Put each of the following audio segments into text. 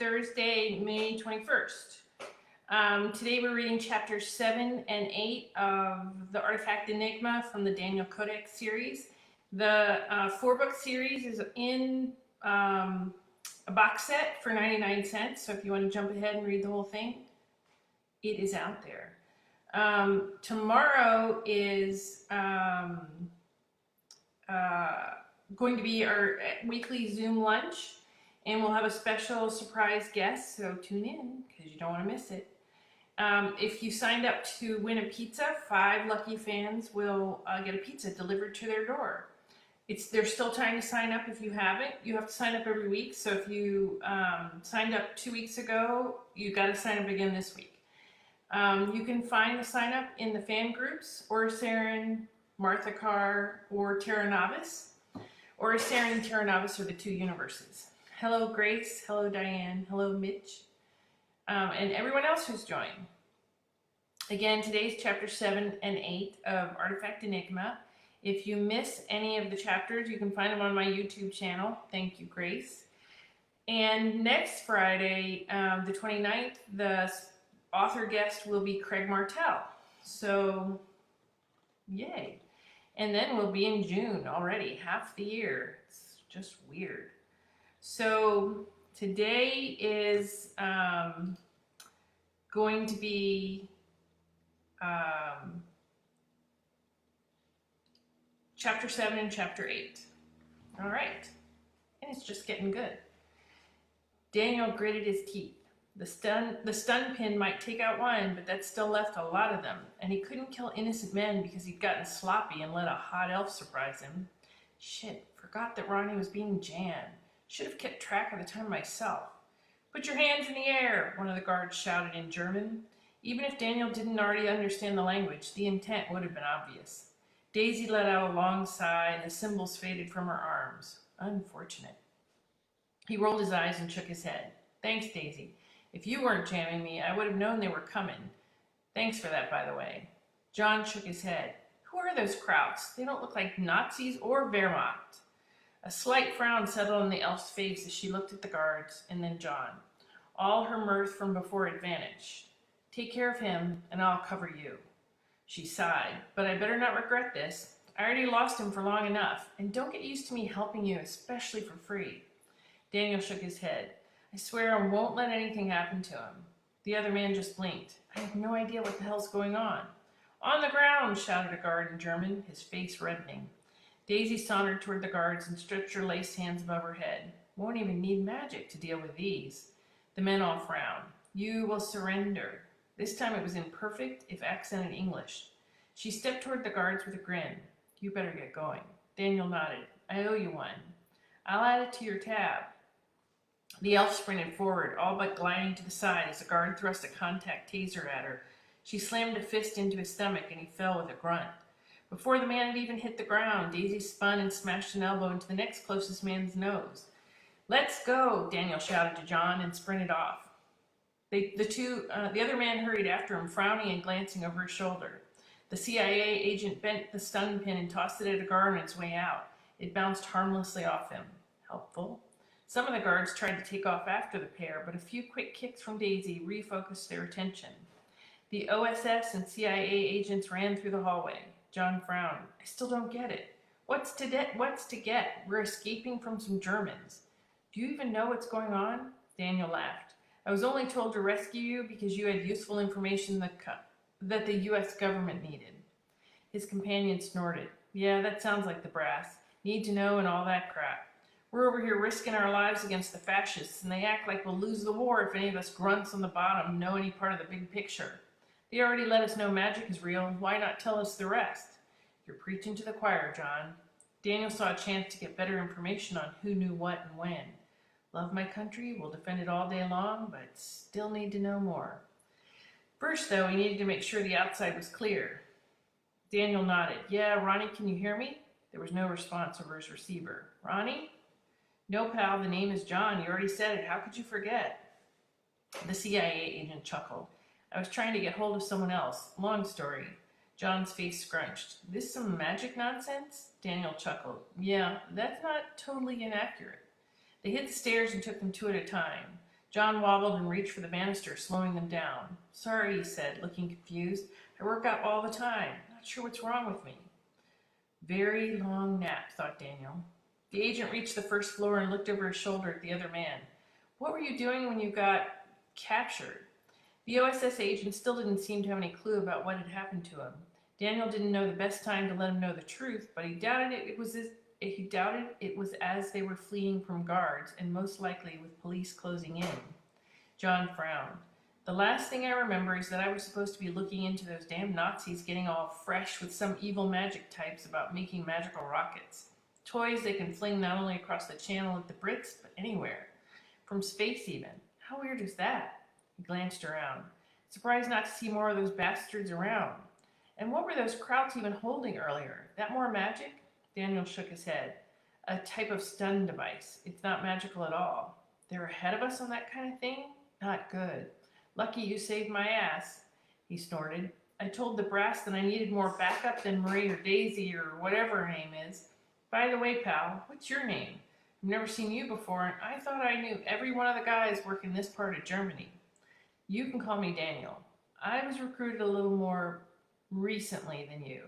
Thursday, May 21st. Today we're reading chapters 7 and 8 of the Artifact Enigma from the Daniel Codex series. The 4-book series is in a box set for 99 cents, so if you want to jump ahead and read the whole thing, it is out there. Tomorrow is going to be our weekly Zoom lunch, and we'll have a special surprise guest, so tune in because you don't want to miss it. If you signed up to win a pizza, 5 lucky fans will get a pizza delivered to their door. There's still time to sign up if you haven't. You have to sign up every week, so if you signed up 2 weeks ago, you got to sign up again this week. You can find the sign up in the fan groups, or Saren, Martha Carr, or Terra Novice. Or Saren and Terra Novice are the 2 universes. Hello Grace, hello Diane, hello Mitch, and everyone else who's joined. Again, today's chapter 7 and 8 of Artifact Enigma. If you miss any of the chapters, you can find them on my YouTube channel. Thank you, Grace. And next Friday, the 29th, the author guest will be Craig Martell. So, yay. And then we'll be in June already, half the year. It's just weird. So today is going to be chapter 7 and chapter 8. All right. And it's just getting good. Daniel gritted his teeth. The stun pin might take out one, but that still left a lot of them, and he couldn't kill innocent men because he'd gotten sloppy and let a hot elf surprise him. Shit, forgot that Ronnie was being Jan. Should have kept track of the time myself. Put your hands in the air, one of the guards shouted in German. Even if Daniel didn't already understand the language, the intent would have been obvious. Daisy let out a long sigh, and the symbols faded from her arms. Unfortunate. He rolled his eyes and shook his head. Thanks, Daisy. If you weren't jamming me, I would have known they were coming. Thanks for that, by the way. John shook his head. Who are those Krauts? They don't look like Nazis or Wehrmacht. A slight frown settled on the elf's face as she looked at the guards, and then John. All her mirth from before had vanished. Take care of him, and I'll cover you. She sighed, but I better not regret this. I already lost him for long enough, and don't get used to me helping you, especially for free. Daniel shook his head. I swear I won't let anything happen to him. The other man just blinked. I have no idea what the hell's going on. On the ground, shouted a guard in German, his face reddening. Daisy sauntered toward the guards and stretched her lace hands above her head. Won't even need magic to deal with these. The men all frowned. You will surrender. This time it was in perfect, if accented English. She stepped toward the guards with a grin. You better get going. Daniel nodded. I owe you one. I'll add it to your tab. The elf sprinted forward, all but gliding to the side as a guard thrust a contact taser at her. She slammed a fist into his stomach and he fell with a grunt. Before the man had even hit the ground, Daisy spun and smashed an elbow into the next closest man's nose. Let's go, Daniel shouted to John and sprinted off. The other man hurried after him, frowning and glancing over his shoulder. The CIA agent bent the stun pin and tossed it at a guard on its way out. It bounced harmlessly off him. Helpful. Some of the guards tried to take off after the pair, but a few quick kicks from Daisy refocused their attention. The OSS and CIA agents ran through the hallway. John frowned. I still don't get it. What's to get? We're escaping from some Germans. Do you even know what's going on? Daniel laughed. I was only told to rescue you because you had useful information that the U.S. government needed. His companion snorted. Yeah, that sounds like the brass. Need to know and all that crap. We're over here risking our lives against the fascists, and they act like we'll lose the war if any of us grunts on the bottom know any part of the big picture. They already let us know magic is real. Why not tell us the rest? You're preaching to the choir, John. Daniel saw a chance to get better information on who knew what and when. Love my country, we'll defend it all day long, but still need to know more. First, though, we needed to make sure the outside was clear. Daniel nodded. Yeah, Ronnie, can you hear me? There was no response over his receiver. Ronnie? No, pal, the name is John. You already said it. How could you forget? The CIA agent chuckled. I was trying to get hold of someone else. Long story. John's face scrunched. This some magic nonsense? Daniel chuckled. Yeah, that's not totally inaccurate. They hit the stairs and took them 2 at a time. John wobbled and reached for the banister, slowing them down. Sorry, he said, looking confused. I work out all the time. Not sure what's wrong with me. Very long nap, thought Daniel. The agent reached the first floor and looked over his shoulder at the other man. What were you doing when you got captured? The OSS agent still didn't seem to have any clue about what had happened to him. Daniel didn't know the best time to let him know the truth, but he doubted it was as they were fleeing from guards, and most likely with police closing in. John frowned. The last thing I remember is that I was supposed to be looking into those damn Nazis getting all fresh with some evil magic types about making magical rockets. Toys they can fling not only across the channel at the Brits, but anywhere. From space even. How weird is that? He glanced around. Surprised not to see more of those bastards around. And what were those krauts even holding earlier? That more magic? Daniel shook his head. A type of stun device. It's not magical at all. They're ahead of us on that kind of thing? Not good. Lucky you saved my ass, he snorted. I told the brass that I needed more backup than Marie or Daisy or whatever her name is. By the way, pal, what's your name? I've never seen you before, and I thought I knew every one of the guys working this part of Germany. You can call me Daniel. I was recruited a little more recently than you.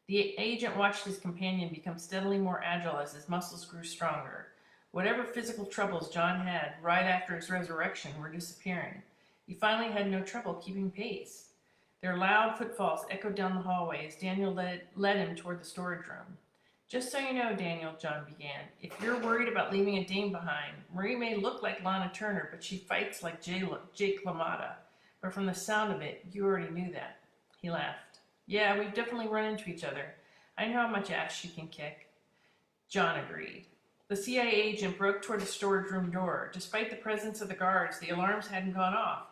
The agent watched his companion become steadily more agile as his muscles grew stronger. Whatever physical troubles John had right after his resurrection were disappearing. He finally had no trouble keeping pace. Their loud footfalls echoed down the hallway as Daniel led him toward the storage room. Just so you know, Daniel, John began, if you're worried about leaving a dame behind, Marie may look like Lana Turner, but she fights like Jake LaMotta. But from the sound of it, you already knew that. He laughed. Yeah, we've definitely run into each other. I know how much ass she can kick. John agreed. The CIA agent broke toward the storage room door. Despite the presence of the guards, the alarms hadn't gone off.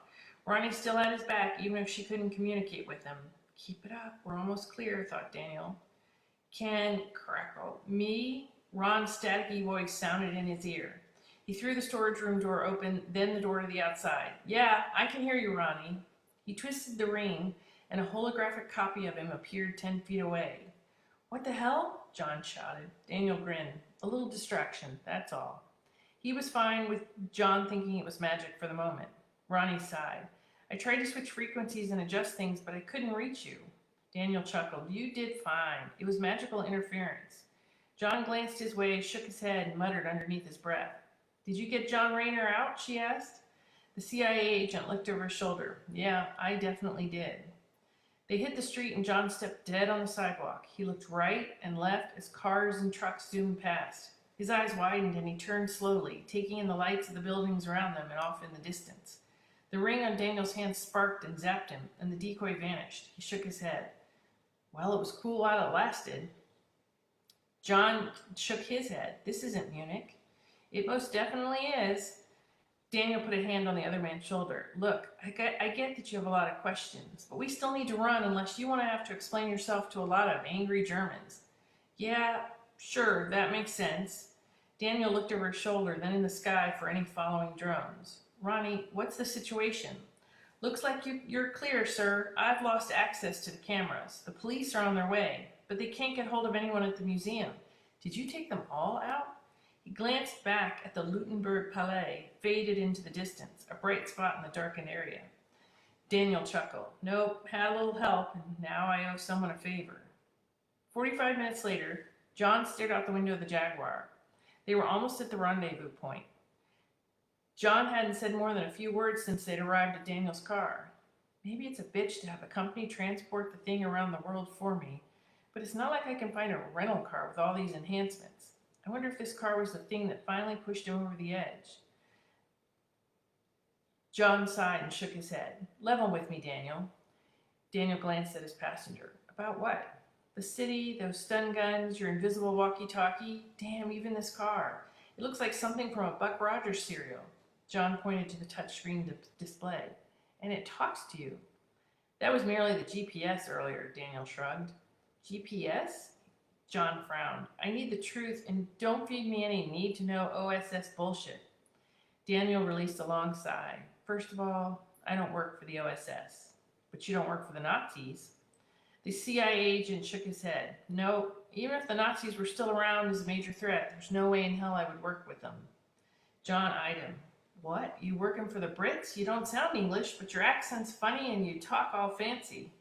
Ronnie still had his back, even if she couldn't communicate with him. Keep it up. We're almost clear, thought Daniel. Can crackle. Me? Ron's staticky voice sounded in his ear. He threw the storage room door open, then the door to the outside. Yeah, I can hear you, Ronnie. He twisted the ring, and a holographic copy of him appeared 10 feet away. What the hell? John shouted. Daniel grinned. A little distraction, that's all. He was fine with John thinking it was magic for the moment. Ronnie sighed. I tried to switch frequencies and adjust things, but I couldn't reach you. Daniel chuckled. You did fine. It was magical interference. John glanced his way, shook his head, and muttered underneath his breath. Did you get John Rayner out? She asked. The CIA agent looked over his shoulder. Yeah, I definitely did. They hit the street and John stepped dead on the sidewalk. He looked right and left as cars and trucks zoomed past. His eyes widened and he turned slowly, taking in the lights of the buildings around them and off in the distance. The ring on Daniel's hand sparked and zapped him, and the decoy vanished. He shook his head. Well, it was cool while it lasted. John shook his head. This isn't Munich. It most definitely is. Daniel put a hand on the other man's shoulder. Look, I get that you have a lot of questions, but we still need to run unless you want to have to explain yourself to a lot of angry Germans. Yeah, sure, that makes sense. Daniel looked over his shoulder, then in the sky for any following drones. Ronnie, what's the situation? Looks like you're clear, sir. I've lost access to the cameras. The police are on their way, but they can't get hold of anyone at the museum. Did you take them all out? He glanced back at the Lutenberg Palais, faded into the distance, a bright spot in the darkened area. Daniel chuckled. Nope, had a little help, and now I owe someone a favor. 45 minutes later, John stared out the window of the Jaguar. They were almost at the rendezvous point. John hadn't said more than a few words since they'd arrived at Daniel's car. Maybe it's a bitch to have a company transport the thing around the world for me, but it's not like I can find a rental car with all these enhancements. I wonder if this car was the thing that finally pushed him over the edge. John sighed and shook his head. Level with me, Daniel. Daniel glanced at his passenger. About what? The city, those stun guns, your invisible walkie-talkie. Damn, even this car. It looks like something from a Buck Rogers serial. John pointed to the touchscreen display. And it talks to you. That was merely the GPS earlier, Daniel shrugged. GPS? John frowned. I need the truth, and don't feed me any need-to-know OSS bullshit. Daniel released a long sigh. First of all, I don't work for the OSS. But you don't work for the Nazis. The CIA agent shook his head. No, even if the Nazis were still around as a major threat, there's no way in hell I would work with them. John eyed him. What? You working for the Brits? You don't sound English, but your accent's funny and you talk all fancy.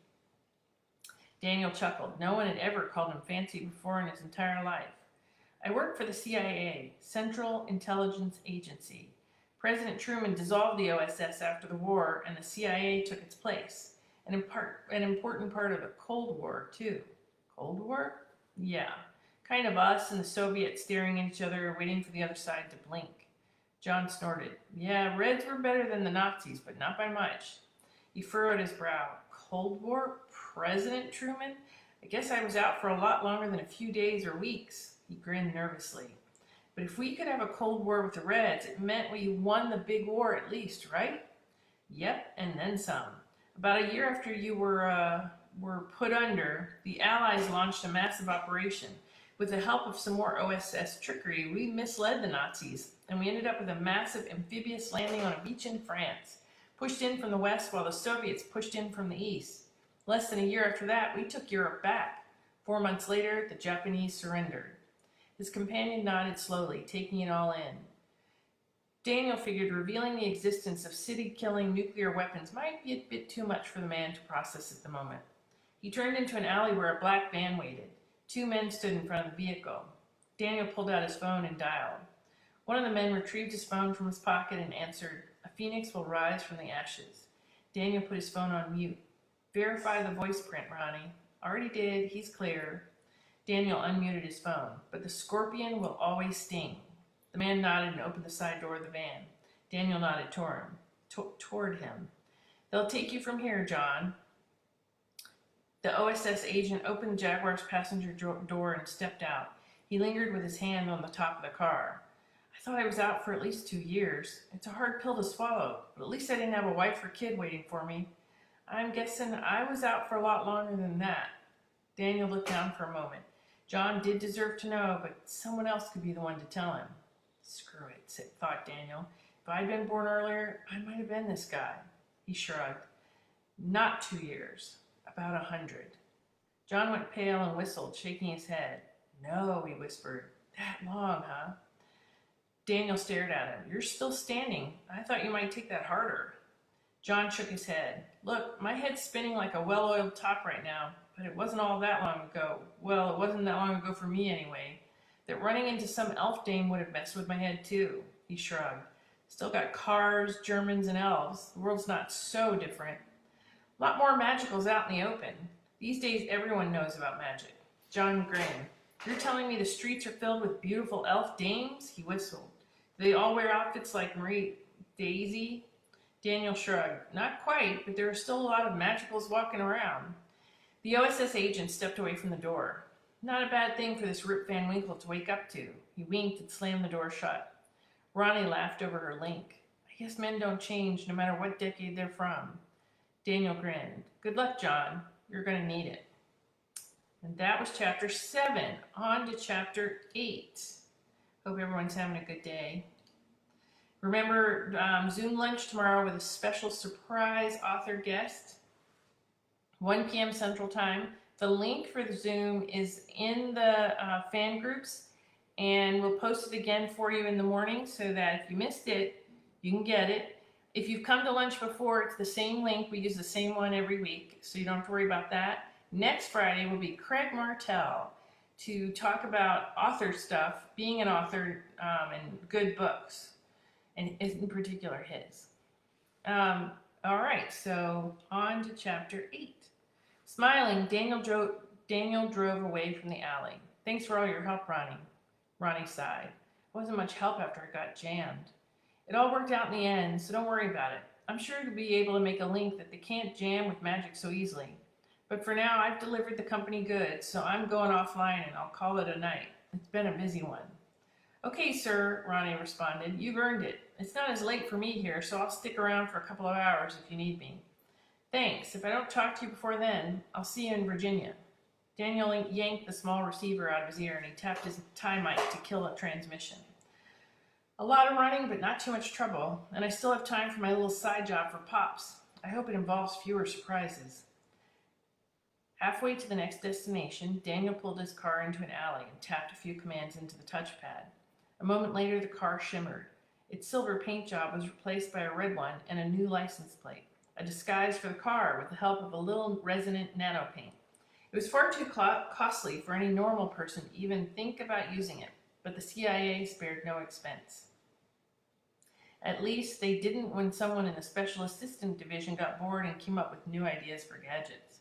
Daniel chuckled. No one had ever called him fancy before in his entire life. I work for the CIA, Central Intelligence Agency. President Truman dissolved the OSS after the war, and the CIA took its place. An important part of the Cold War, too. Cold War? Yeah. Kind of us and the Soviets staring at each other, waiting for the other side to blink. John snorted. Yeah, Reds were better than the Nazis, but not by much. He furrowed his brow. Cold War? President Truman? I guess I was out for a lot longer than a few days or weeks. He grinned nervously. But if we could have a Cold War with the Reds, it meant we won the big war at least, right? Yep, and then some. About a year after you were put under, the Allies launched a massive operation. With the help of some more OSS trickery, we misled the Nazis, and we ended up with a massive amphibious landing on a beach in France, pushed in from the west while the Soviets pushed in from the east. Less than a year after that, we took Europe back. 4 months later, the Japanese surrendered. His companion nodded slowly, taking it all in. Daniel figured revealing the existence of city-killing nuclear weapons might be a bit too much for the man to process at the moment. He turned into an alley where a black van waited. 2 men stood in front of the vehicle. Daniel pulled out his phone and dialed. One of the men retrieved his phone from his pocket and answered, "A phoenix will rise from the ashes." Daniel put his phone on mute. "Verify the voice print, Ronnie." "Already did. He's clear." Daniel unmuted his phone. "But the scorpion will always sting." The man nodded and opened the side door of the van. Daniel nodded toward him. "They'll take you from here, John." The OSS agent opened the Jaguar's passenger door and stepped out. He lingered with his hand on the top of the car. "I thought I was out for at least 2 years. It's a hard pill to swallow, but at least I didn't have a wife or kid waiting for me. I'm guessing I was out for a lot longer than that." Daniel looked down for a moment. John did deserve to know, but someone else could be the one to tell him. Screw it, thought Daniel. If I'd been born earlier, I might have been this guy. He shrugged. "Not 2 years. About 100. John went pale and whistled, shaking his head. "No," he whispered. "That long, huh?" Daniel stared at him. "You're still standing. I thought you might take that harder." John shook his head. "Look, my head's spinning like a well-oiled top right now, but it wasn't all that long ago. Well, it wasn't that long ago for me anyway. That running into some elf dame would have messed with my head too." He shrugged. "Still got Carrs, Germans, and elves. The world's not so different. A lot more magicals out in the open. These days everyone knows about magic." John grinned. "You're telling me the streets are filled with beautiful elf dames?" He whistled. "Do they all wear outfits like Marie Daisy?" Daniel shrugged. "Not quite, but there are still a lot of magicals walking around." The OSS agent stepped away from the door. "Not a bad thing for this Rip Van Winkle to wake up to." He winked and slammed the door shut. Ronnie laughed over her link. "I guess men don't change no matter what decade they're from." Daniel grinned. "Good luck, John. You're going to need it." And that was chapter 7. On to chapter 8. Hope everyone's having a good day. Remember, Zoom lunch tomorrow with a special surprise author guest. 1 p.m. Central Time. The link for the Zoom is in the fan groups, and we'll post it again for you in the morning so that if you missed it, you can get it. If you've come to lunch before, it's the same link. We use the same one every week, so you don't have to worry about that. Next Friday will be Craig Martell to talk about author stuff, being an author, and good books, and in particular his. All right, so on to chapter 8. Smiling, Daniel drove away from the alley. "Thanks for all your help, Ronnie." Ronnie sighed. "It wasn't much help after I got jammed. It all worked out in the end, so don't worry about it. I'm sure you'll be able to make a link that they can't jam with magic so easily. But for now, I've delivered the company goods, so I'm going offline and I'll call it a night. It's been a busy one." "Okay, sir," Ronnie responded. "You've earned it. It's not as late for me here, so I'll stick around for a couple of hours if you need me." "Thanks. If I don't talk to you before then, I'll see you in Virginia." Daniel yanked the small receiver out of his ear and he tapped his tie mic to kill a transmission. "A lot of running, but not too much trouble, and I still have time for my little side job for Pops. I hope it involves fewer surprises." Halfway to the next destination, Daniel pulled his car into an alley and tapped a few commands into the touchpad. A moment later, the car shimmered. Its silver paint job was replaced by a red one and a new license plate, a disguise for the car with the help of a little resonant nano paint. It was far too costly for any normal person to even think about using it, but the CIA spared no expense. At least they didn't when someone in the Special Assistant Division got bored and came up with new ideas for gadgets.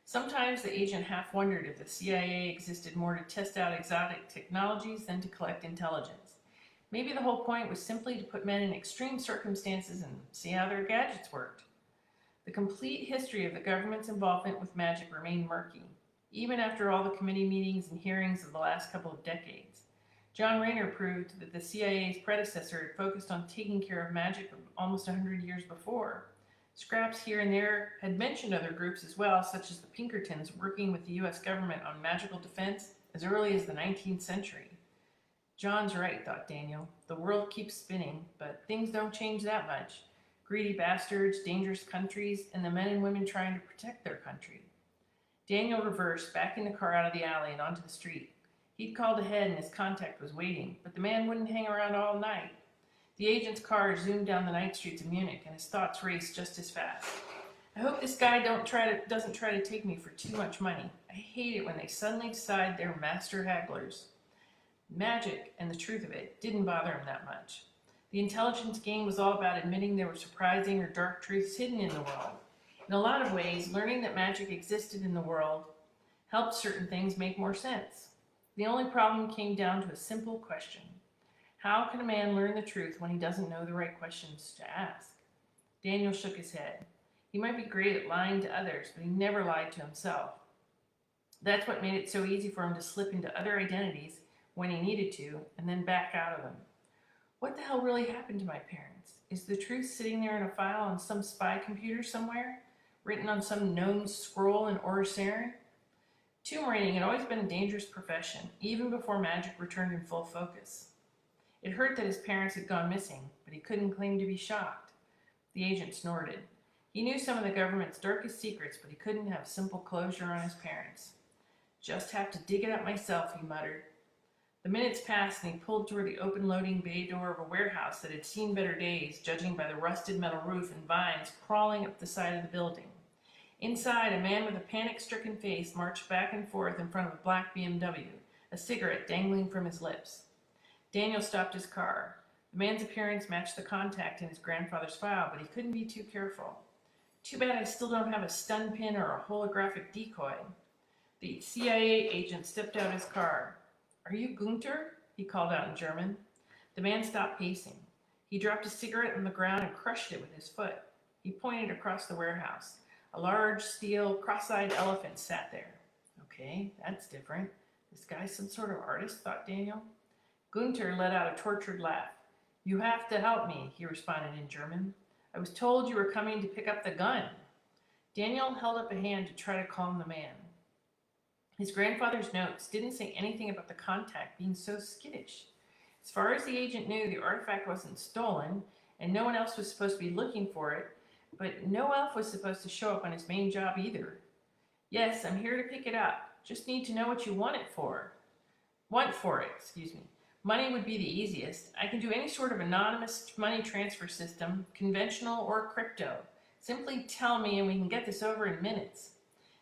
Sometimes the agent half wondered if the CIA existed more to test out exotic technologies than to collect intelligence. Maybe the whole point was simply to put men in extreme circumstances and see how their gadgets worked. The complete history of the government's involvement with magic remained murky, even after all the committee meetings and hearings of the last couple of decades. John Rayner proved that the CIA's predecessor had focused on taking care of magic almost 100 years before. Scraps here and there had mentioned other groups as well, such as the Pinkertons working with the US government on magical defense as early as the 19th century. John's right, thought Daniel. The world keeps spinning, but things don't change that much. Greedy bastards, dangerous countries, and the men and women trying to protect their country. Daniel reversed, backing the car out of the alley and onto the street. He'd called ahead and his contact was waiting, but the man wouldn't hang around all night. The agent's car zoomed down the night streets of Munich, and his thoughts raced just as fast. I hope this guy doesn't try to take me for too much money. I hate it when they suddenly decide they're master hagglers. Magic, and the truth of it, didn't bother him that much. The intelligence game was all about admitting there were surprising or dark truths hidden in the world. In a lot of ways, learning that magic existed in the world helped certain things make more sense. The only problem came down to a simple question. How can a man learn the truth when he doesn't know the right questions to ask? Daniel shook his head. He might be great at lying to others, but he never lied to himself. That's what made it so easy for him to slip into other identities when he needed to, and then back out of them. What the hell really happened to my parents? Is the truth sitting there in a file on some spy computer somewhere? Written on some known scroll in Orsarin? Tomb raiding had always been a dangerous profession, even before magic returned in full focus. It hurt that his parents had gone missing, but he couldn't claim to be shocked. The agent snorted. He knew some of the government's darkest secrets, but he couldn't have simple closure on his parents. Just have to dig it up myself, he muttered. The minutes passed and he pulled toward the open loading bay door of a warehouse that had seen better days, judging by the rusted metal roof and vines crawling up the side of the building. Inside, a man with a panic-stricken face marched back and forth in front of a black BMW, a cigarette dangling from his lips. Daniel stopped his car. The man's appearance matched the contact in his grandfather's file, but he couldn't be too careful. Too bad I still don't have a stun pin or a holographic decoy. The CIA agent stepped out of his car. "Are you Gunther?" he called out in German. The man stopped pacing. He dropped a cigarette on the ground and crushed it with his foot. He pointed across the warehouse. A large, steel, cross-eyed elephant sat there. Okay, that's different. This guy's some sort of artist, thought Daniel. Gunther let out a tortured laugh. "You have to help me," he responded in German. "I was told you were coming to pick up the gun." Daniel held up a hand to try to calm the man. His grandfather's notes didn't say anything about the contact being so skittish. As far as the agent knew, the artifact wasn't stolen, and no one else was supposed to be looking for it, but no elf was supposed to show up on his main job either. "Yes, I'm here to pick it up. Just need to know what you want for it. Money would be the easiest. I can do any sort of anonymous money transfer system, conventional or crypto. Simply tell me and we can get this over in minutes."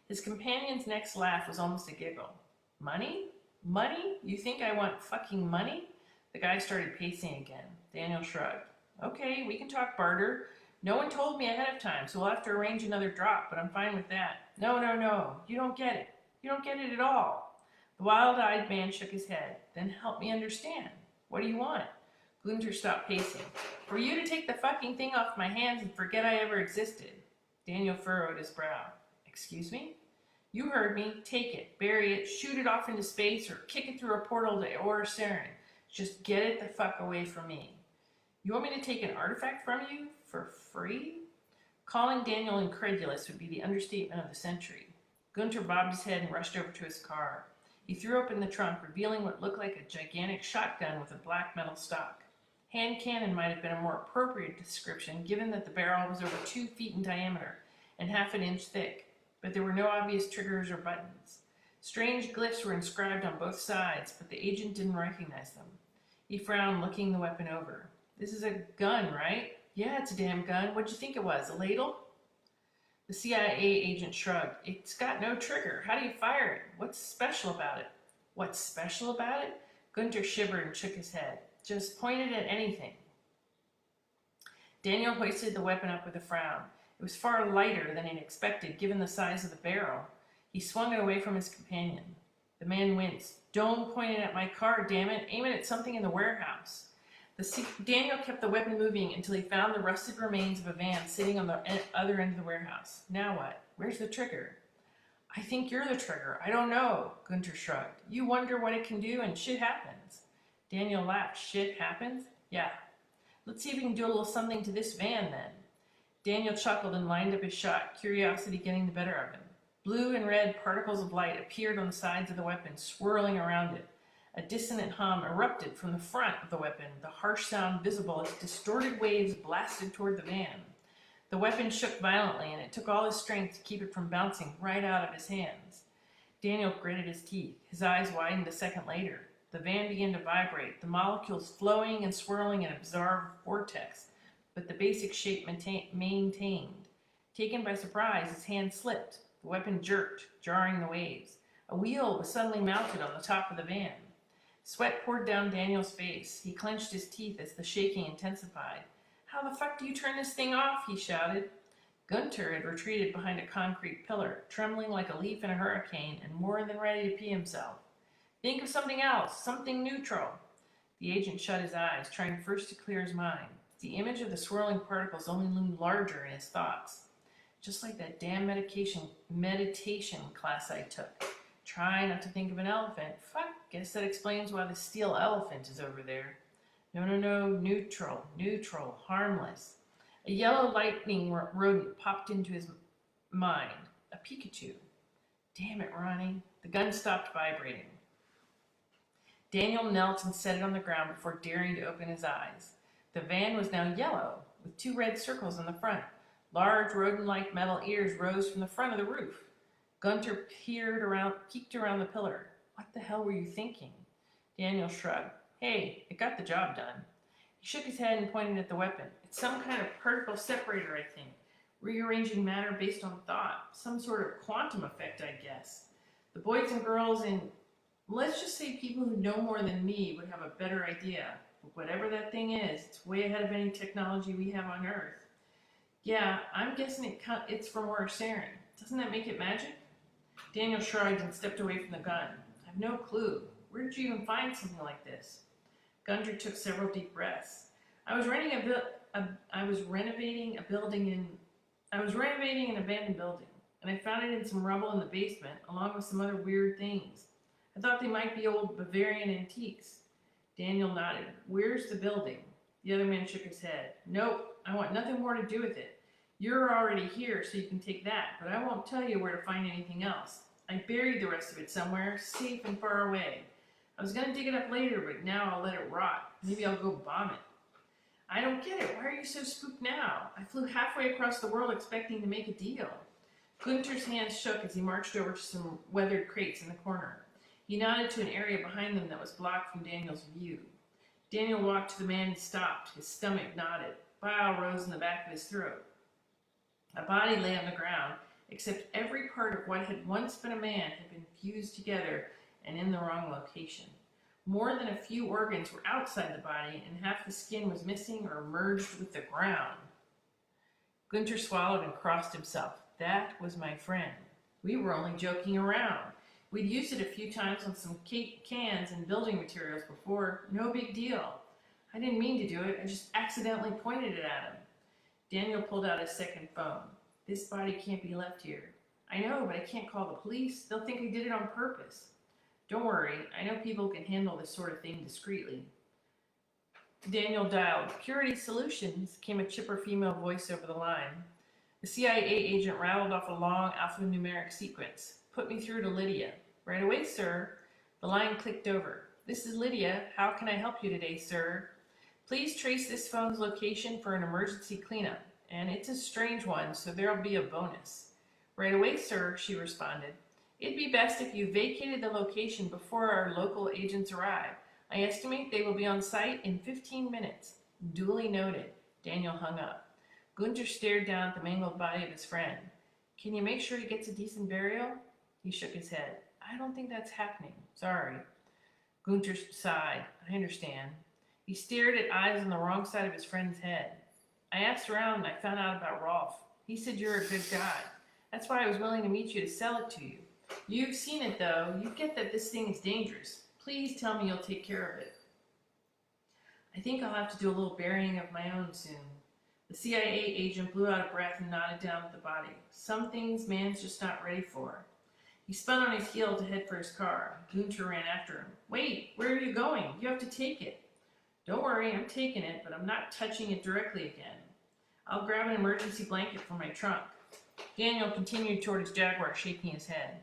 His companion's next laugh was almost a giggle. "Money? Money? You think I want fucking money?" The guy started pacing again. Daniel shrugged. "Okay, we can talk barter. No one told me ahead of time, so we'll have to arrange another drop, but I'm fine with that." No. You don't get it. You don't get it at all." The wild-eyed man shook his head. "Then help me understand. What do you want?" Gunther stopped pacing. "For you to take the fucking thing off my hands and forget I ever existed." Daniel furrowed his brow. "Excuse me?" "You heard me. Take it, bury it, shoot it off into space, or kick it through a portal to Orsarin. Just get it the fuck away from me." "You want me to take an artifact from you? For free?" Calling Daniel incredulous would be the understatement of the century. Gunther bobbed his head and rushed over to his car. He threw open the trunk, revealing what looked like a gigantic shotgun with a black metal stock. Hand cannon might have been a more appropriate description, given that the barrel was over 2 feet in diameter and half an inch thick, but there were no obvious triggers or buttons. Strange glyphs were inscribed on both sides, but the agent didn't recognize them. He frowned, looking the weapon over. This is a gun, right? Yeah, it's a damn gun. What'd you think it was? A ladle? The CIA agent shrugged. It's got no trigger. How do you fire it? What's special about it? What's special about it? Gunter shivered and shook his head. Just point it at anything. Daniel hoisted the weapon up with a frown. It was far lighter than he'd expected, given the size of the barrel. He swung it away from his companion. The man winced. Don't point it at my car, damn it. Aim it at something in the warehouse. Daniel kept the weapon moving until he found the rusted remains of a van sitting on the other end of the warehouse. Now what? Where's the trigger? I think you're the trigger. I don't know, Gunter shrugged. You wonder what it can do and shit happens. Daniel laughed. Shit happens? Yeah. Let's see if we can do a little something to this van then. Daniel chuckled and lined up his shot, curiosity getting the better of him. Blue and red particles of light appeared on the sides of the weapon, swirling around it. A dissonant hum erupted from the front of the weapon, the harsh sound visible as distorted waves blasted toward the van. The weapon shook violently, and it took all his strength to keep it from bouncing right out of his hands. Daniel gritted his teeth. His eyes widened a second later. The van began to vibrate, the molecules flowing and swirling in a bizarre vortex, but the basic shape maintained. Taken by surprise, his hand slipped. The weapon jerked, jarring the waves. A wheel was suddenly mounted on the top of the van. Sweat poured down Daniel's face. He clenched his teeth as the shaking intensified. How the fuck do you turn this thing off? He shouted. Gunter had retreated behind a concrete pillar, trembling like a leaf in a hurricane and more than ready to pee himself. Think of something else, something neutral. The agent shut his eyes, trying first to clear his mind. The image of the swirling particles only loomed larger in his thoughts. Just like that damn meditation class I took. Try not to think of an elephant. Fuck, guess that explains why the steel elephant is over there. No, neutral, harmless. A yellow lightning rodent popped into his mind. A Pikachu. Damn it, Ronnie. The gun stopped vibrating. Daniel knelt and set it on the ground before daring to open his eyes. The van was now yellow, with 2 red circles on the front. Large rodent-like metal ears rose from the front of the roof. Gunter peeked around the pillar. What the hell were you thinking? Daniel shrugged. Hey, it got the job done. He shook his head and pointed at the weapon. It's some kind of particle separator, I think. Rearranging matter based on thought. Some sort of quantum effect, I guess. The boys and girls in, let's just say people who know more than me would have a better idea. But whatever that thing is, it's way ahead of any technology we have on Earth. Yeah, I'm guessing it's from where Sarin. Doesn't that make it magic? Daniel shrugged and stepped away from the gun. I have no clue. Where did you even find something like this? Gunter took several deep breaths. I was renovating an abandoned building, and I found it in some rubble in the basement, along with some other weird things. I thought they might be old Bavarian antiques. Daniel nodded. Where's the building? The other man shook his head. Nope, I want nothing more to do with it. You're already here, so you can take that, but I won't tell you where to find anything else. I buried the rest of it somewhere, safe and far away. I was going to dig it up later, but now I'll let it rot. Maybe I'll go bomb it. I don't get it. Why are you so spooked now? I flew halfway across the world expecting to make a deal. Gunter's hands shook as he marched over to some weathered crates in the corner. He nodded to an area behind them that was blocked from Daniel's view. Daniel walked to the man and stopped. His stomach knotted. Bile rose in the back of his throat. A body lay on the ground, except every part of what had once been a man had been fused together and in the wrong location. More than a few organs were outside the body, and half the skin was missing or merged with the ground. Gunter swallowed and crossed himself. That was my friend. We were only joking around. We'd used it a few times on some cans and building materials before. No big deal. I didn't mean to do it. I just accidentally pointed it at him. Daniel pulled out his second phone. This body can't be left here. I know, but I can't call the police. They'll think I did it on purpose. Don't worry. I know people can handle this sort of thing discreetly. Daniel dialed. Purity Solutions, came a chipper female voice over the line. The CIA agent rattled off a long alphanumeric sequence. Put me through to Lydia. Right away, sir. The line clicked over. This is Lydia. How can I help you today, sir? Please trace this phone's location for an emergency cleanup. And it's a strange one, so there'll be a bonus. Right away, sir, she responded. It'd be best if you vacated the location before our local agents arrive. I estimate they will be on site in 15 minutes. Duly noted. Daniel hung up. Gunter stared down at the mangled body of his friend. Can you make sure he gets a decent burial? He shook his head. I don't think that's happening. Sorry. Gunter sighed. I understand. He stared at eyes on the wrong side of his friend's head. I asked around and I found out about Rolf. He said you're a good guy. That's why I was willing to meet you to sell it to you. You've seen it though. You get that this thing is dangerous. Please tell me you'll take care of it. I think I'll have to do a little burying of my own soon. The CIA agent blew out a breath and nodded down at the body. Some things man's just not ready for. He spun on his heel to head for his car. Gunter ran after him. Wait, where are you going? You have to take it. Don't worry, I'm taking it, but I'm not touching it directly again. I'll grab an emergency blanket from my trunk. Daniel continued toward his Jaguar, shaking his head.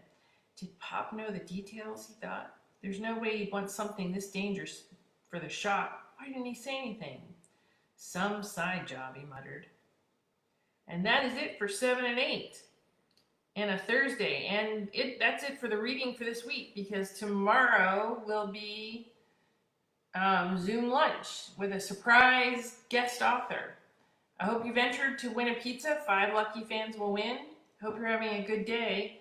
Did Pop know the details, he thought. There's no way he'd want something this dangerous for the shop. Why didn't he say anything? Some side job, he muttered. And that is it for 7 and 8. And a Thursday. And that's it for the reading for this week, because tomorrow will be Zoom lunch with a surprise guest author. I hope you've entered to win a pizza. 5 lucky fans will win. Hope you're having a good day.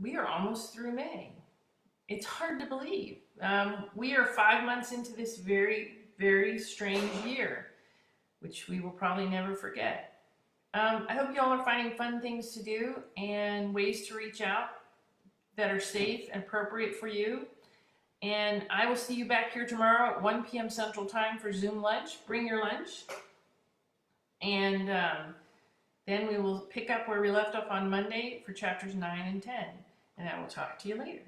We are almost through May. It's hard to believe. We are 5 months into this very, very strange year, which we will probably never forget. I hope you all are finding fun things to do and ways to reach out that are safe and appropriate for you. And I will see you back here tomorrow at 1 p.m. Central Time for Zoom lunch. Bring your lunch. And then we will pick up where we left off on Monday for chapters 9 and 10. And I will talk to you later.